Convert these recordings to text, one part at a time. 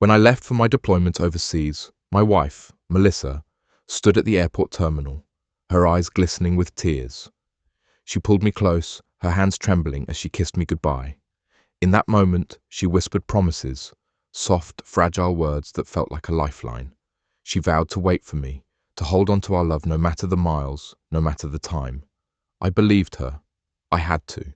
When I left for my deployment overseas, my wife, Melissa, stood at the airport terminal, her eyes glistening with tears. She pulled me close, her hands trembling as she kissed me goodbye. In that moment, she whispered promises, soft, fragile words that felt like a lifeline. She vowed to wait for me, to hold on to our love no matter the miles, no matter the time. I believed her. I had to.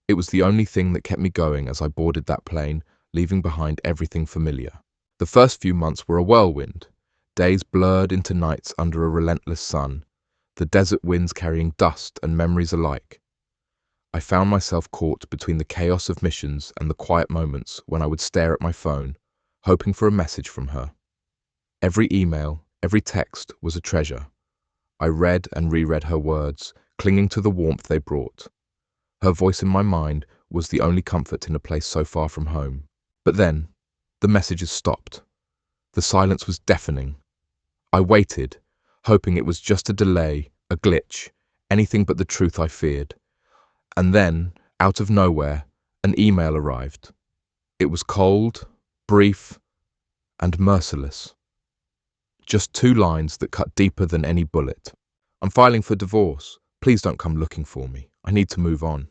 It was the only thing that kept me going as I boarded that plane, leaving behind everything familiar. The first few months were a whirlwind, days blurred into nights under a relentless sun, the desert winds carrying dust and memories alike. I found myself caught between the chaos of missions and the quiet moments when I would stare at my phone, hoping for a message from her. Every email, every text was a treasure. I read and reread her words, clinging to the warmth they brought. Her voice in my mind was the only comfort in a place so far from home. But then, the messages stopped. The silence was deafening. I waited, hoping it was just a delay, a glitch, anything but the truth I feared. And then, out of nowhere, an email arrived. It was cold, brief, and merciless. Just 2 lines that cut deeper than any bullet. "I'm filing for divorce. Please don't come looking for me. I need to move on."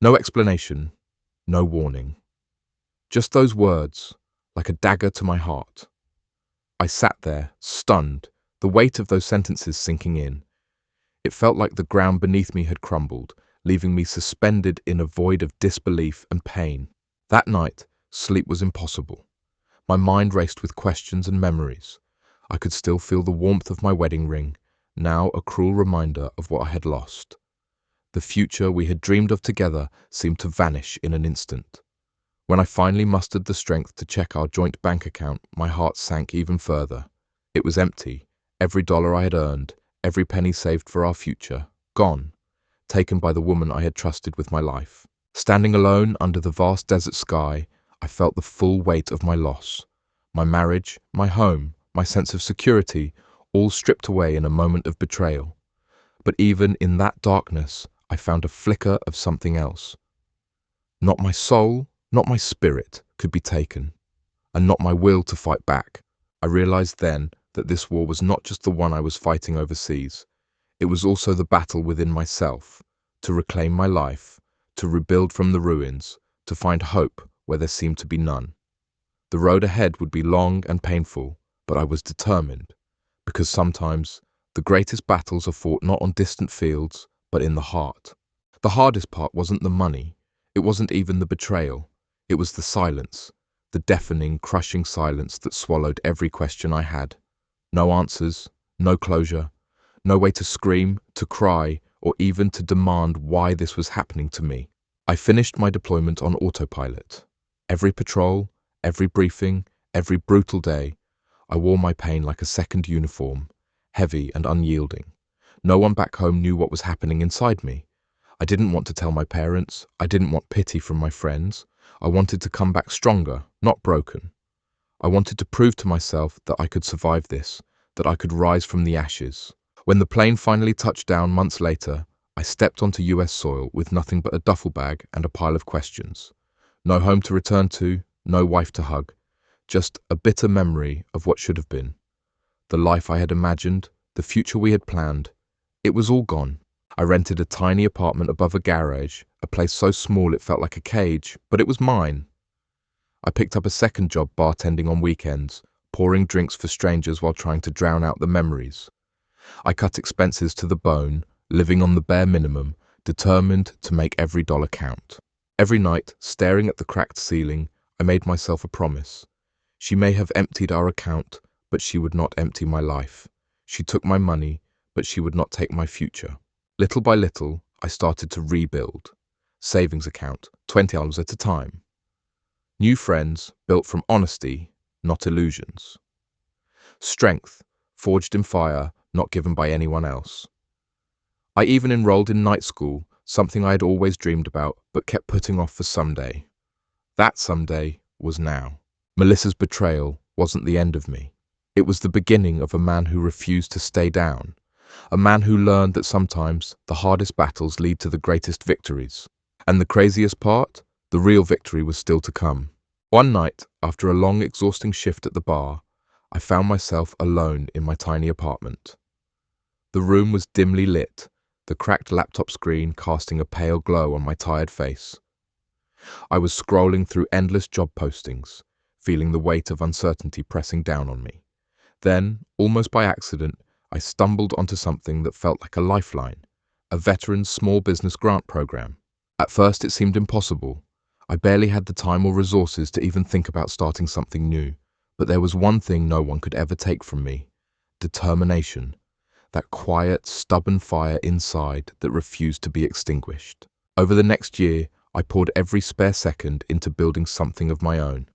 No explanation, no warning. Just those words, like a dagger to my heart. I sat there, stunned, the weight of those sentences sinking in. It felt like the ground beneath me had crumbled, leaving me suspended in a void of disbelief and pain. That night, sleep was impossible. My mind raced with questions and memories. I could still feel the warmth of my wedding ring, now a cruel reminder of what I had lost. The future we had dreamed of together seemed to vanish in an instant. When I finally mustered the strength to check our joint bank account, my heart sank even further. It was empty, every dollar I had earned, every penny saved for our future, gone, taken by the woman I had trusted with my life. Standing alone under the vast desert sky, I felt the full weight of my loss. My marriage, my home, my sense of security, all stripped away in a moment of betrayal. But even in that darkness, I found a flicker of something else. Not my soul, not my spirit could be taken, and not my will to fight back. I realized then that this war was not just the one I was fighting overseas. It was also the battle within myself, to reclaim my life, to rebuild from the ruins, to find hope where there seemed to be none. The road ahead would be long and painful, but I was determined, because sometimes the greatest battles are fought not on distant fields, but in the heart. The hardest part wasn't the money, it wasn't even the betrayal, it was the silence, the deafening, crushing silence that swallowed every question I had. No answers, no closure, no way to scream, to cry, or even to demand why this was happening to me. I finished my deployment on autopilot. Every patrol, every briefing, every brutal day, I wore my pain like a second uniform, heavy and unyielding. No one back home knew what was happening inside me. I didn't want to tell my parents. I didn't want pity from my friends. I wanted to come back stronger, not broken. I wanted to prove to myself that I could survive this, that I could rise from the ashes. When the plane finally touched down months later, I stepped onto US soil with nothing but a duffel bag and a pile of questions. No home to return to, no wife to hug, just a bitter memory of what should have been. The life I had imagined, the future we had planned, it was all gone. I rented a tiny apartment above a garage, a place so small it felt like a cage, but it was mine. I picked up a second job bartending on weekends, pouring drinks for strangers while trying to drown out the memories. I cut expenses to the bone, living on the bare minimum, determined to make every dollar count. Every night, staring at the cracked ceiling, I made myself a promise. She may have emptied our account, but she would not empty my life. She took my money, but she would not take my future. Little by little, I started to rebuild. Savings account, $20 at a time. New friends built from honesty, not illusions. Strength, forged in fire, not given by anyone else. I even enrolled in night school, something I had always dreamed about, but kept putting off for someday. That someday was now. Melissa's betrayal wasn't the end of me. It was the beginning of a man who refused to stay down. A man who learned that sometimes the hardest battles lead to the greatest victories. And the craziest part? The real victory was still to come. One night, after a long, exhausting shift at the bar, I found myself alone in my tiny apartment. The room was dimly lit, the cracked laptop screen casting a pale glow on my tired face. I was scrolling through endless job postings, feeling the weight of uncertainty pressing down on me. Then, almost by accident, I stumbled onto something that felt like a lifeline, a veterans small business grant program. At first it seemed impossible. I barely had the time or resources to even think about starting something new. But there was one thing no one could ever take from me: determination, that quiet, stubborn fire inside that refused to be extinguished. Over the next year, I poured every spare second into building something of my own.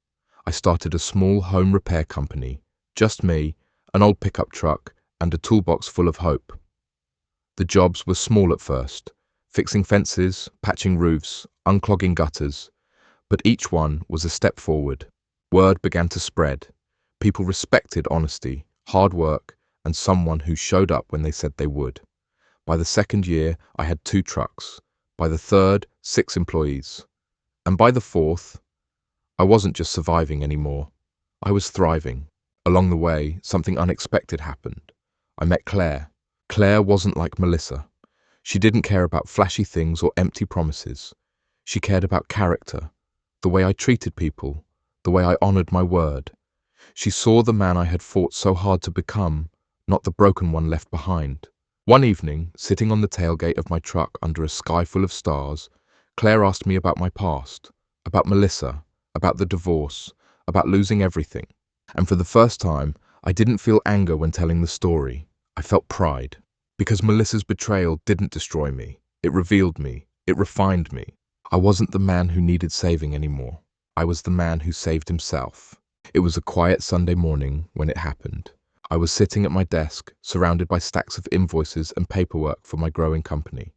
I started a small home repair company, just me, an old pickup truck, and a toolbox full of hope. The jobs were small at first, fixing fences, patching roofs, unclogging gutters, but each one was a step forward. Word began to spread. People respected honesty, hard work, and someone who showed up when they said they would. By the second year, I had 2 trucks. By the third, 6 employees. And by the fourth, I wasn't just surviving anymore. I was thriving. Along the way, something unexpected happened. I met Claire. Claire wasn't like Melissa. She didn't care about flashy things or empty promises. She cared about character, the way I treated people, the way I honored my word. She saw the man I had fought so hard to become, not the broken one left behind. One evening, sitting on the tailgate of my truck under a sky full of stars, Claire asked me about my past, about Melissa, about the divorce, about losing everything. And for the first time, I didn't feel anger when telling the story. I felt pride. Because Melissa's betrayal didn't destroy me. It revealed me. It refined me. I wasn't the man who needed saving anymore. I was the man who saved himself. It was a quiet Sunday morning when it happened. I was sitting at my desk, surrounded by stacks of invoices and paperwork for my growing company.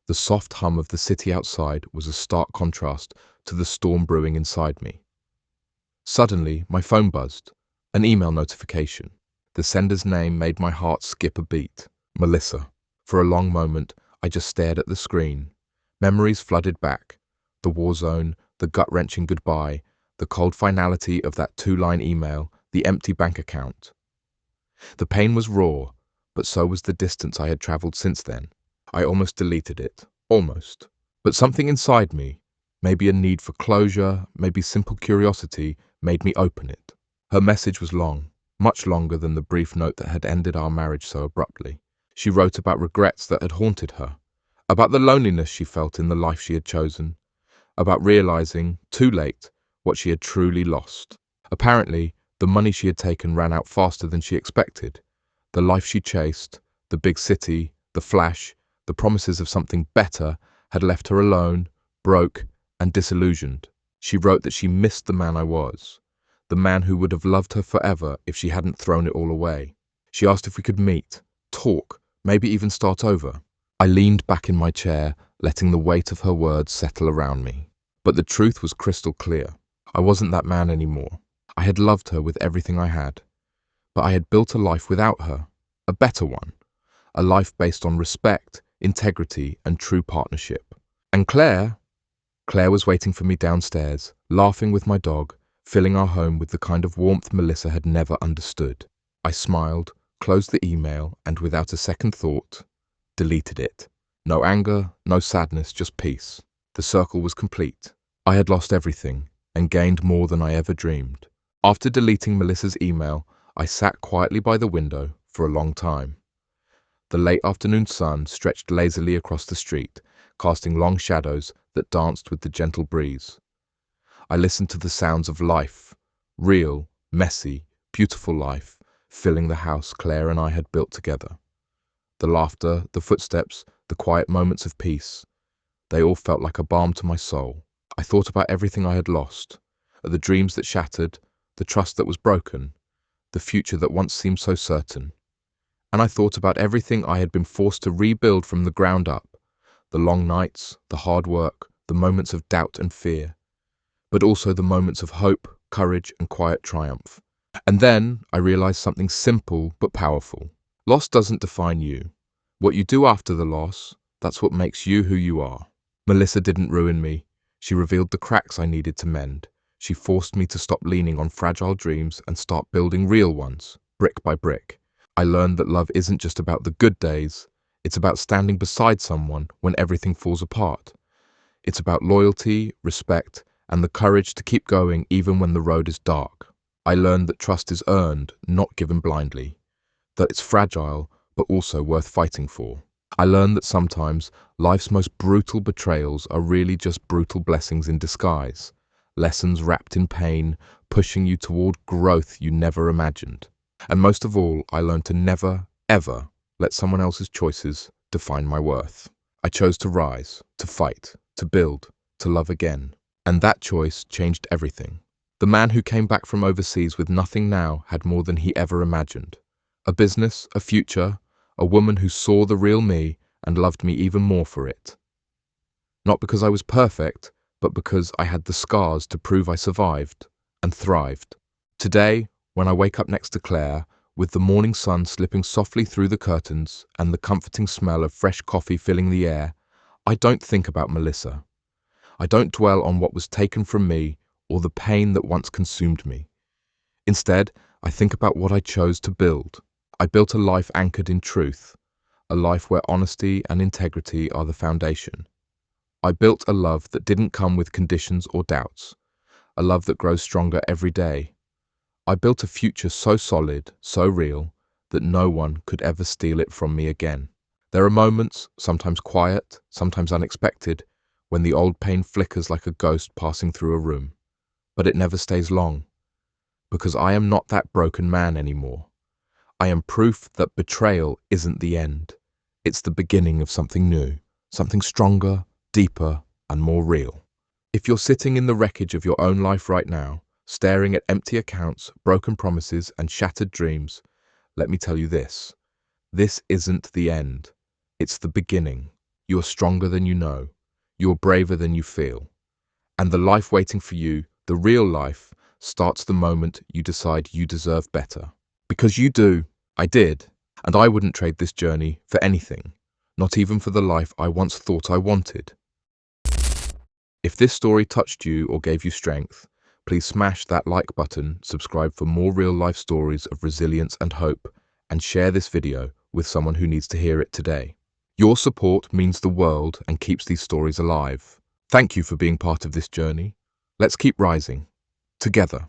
The soft hum of the city outside was a stark contrast to the storm brewing inside me. Suddenly, my phone buzzed. An email notification. The sender's name made my heart skip a beat. Melissa. For a long moment, I just stared at the screen. Memories flooded back. The war zone, the gut-wrenching goodbye, the cold finality of that 2-line email, the empty bank account. The pain was raw, but so was the distance I had traveled since then. I almost deleted it. Almost. But something inside me, maybe a need for closure, maybe simple curiosity, made me open it. Her message was long, much longer than the brief note that had ended our marriage so abruptly. She wrote about regrets that had haunted her, about the loneliness she felt in the life she had chosen, about realizing, too late, what she had truly lost. Apparently, the money she had taken ran out faster than she expected. The life she chased, the big city, the flash, the promises of something better, had left her alone, broke, and disillusioned. She wrote that she missed the man I was, the man who would have loved her forever if she hadn't thrown it all away. She asked if we could meet, talk, maybe even start over. I leaned back in my chair, letting the weight of her words settle around me. But the truth was crystal clear. I wasn't that man anymore. I had loved her with everything I had. But I had built a life without her, a better one, a life based on respect, integrity, and true partnership. And Claire was waiting for me downstairs, laughing with my dog, filling our home with the kind of warmth Melissa had never understood. I smiled, closed the email, and without a second thought, deleted it. No anger, no sadness, just peace. The circle was complete. I had lost everything and gained more than I ever dreamed. After deleting Melissa's email, I sat quietly by the window for a long time. The late afternoon sun stretched lazily across the street, casting long shadows that danced with the gentle breeze. I listened to the sounds of life, real, messy, beautiful life, filling the house Claire and I had built together. The laughter, the footsteps, the quiet moments of peace, they all felt like a balm to my soul. I thought about everything I had lost, the dreams that shattered, the trust that was broken, the future that once seemed so certain. And I thought about everything I had been forced to rebuild from the ground up, the long nights, the hard work, the moments of doubt and fear, but also the moments of hope, courage, and quiet triumph. And then I realized something simple but powerful. Loss doesn't define you. What you do after the loss, that's what makes you who you are. Melissa didn't ruin me. She revealed the cracks I needed to mend. She forced me to stop leaning on fragile dreams and start building real ones, brick by brick. I learned that love isn't just about the good days, it's about standing beside someone when everything falls apart. It's about loyalty, respect, and the courage to keep going even when the road is dark. I learned that trust is earned, not given blindly, that it's fragile, but also worth fighting for. I learned that sometimes life's most brutal betrayals are really just brutal blessings in disguise, lessons wrapped in pain, pushing you toward growth you never imagined. And most of all, I learned to never, ever let someone else's choices define my worth. I chose to rise, to fight, to build, to love again. And that choice changed everything. The man who came back from overseas with nothing now had more than he ever imagined. A business, a future, a woman who saw the real me and loved me even more for it. Not because I was perfect, but because I had the scars to prove I survived and thrived. Today, when I wake up next to Claire, with the morning sun slipping softly through the curtains and the comforting smell of fresh coffee filling the air, I don't think about Melissa. I don't dwell on what was taken from me or the pain that once consumed me. Instead, I think about what I chose to build. I built a life anchored in truth, a life where honesty and integrity are the foundation. I built a love that didn't come with conditions or doubts, a love that grows stronger every day. I built a future so solid, so real, that no one could ever steal it from me again. There are moments, sometimes quiet, sometimes unexpected, when the old pain flickers like a ghost passing through a room. But it never stays long, because I am not that broken man anymore. I am proof that betrayal isn't the end. It's the beginning of something new, something stronger, deeper, and more real. If you're sitting in the wreckage of your own life right now, staring at empty accounts, broken promises, and shattered dreams, let me tell you this. This isn't the end. It's the beginning. You're stronger than you know. You're braver than you feel. And the life waiting for you, the real life, starts the moment you decide you deserve better. Because you do. I did. And I wouldn't trade this journey for anything, not even for the life I once thought I wanted. If this story touched you or gave you strength, please smash that like button, subscribe for more real-life stories of resilience and hope, and share this video with someone who needs to hear it today. Your support means the world and keeps these stories alive. Thank you for being part of this journey. Let's keep rising, together.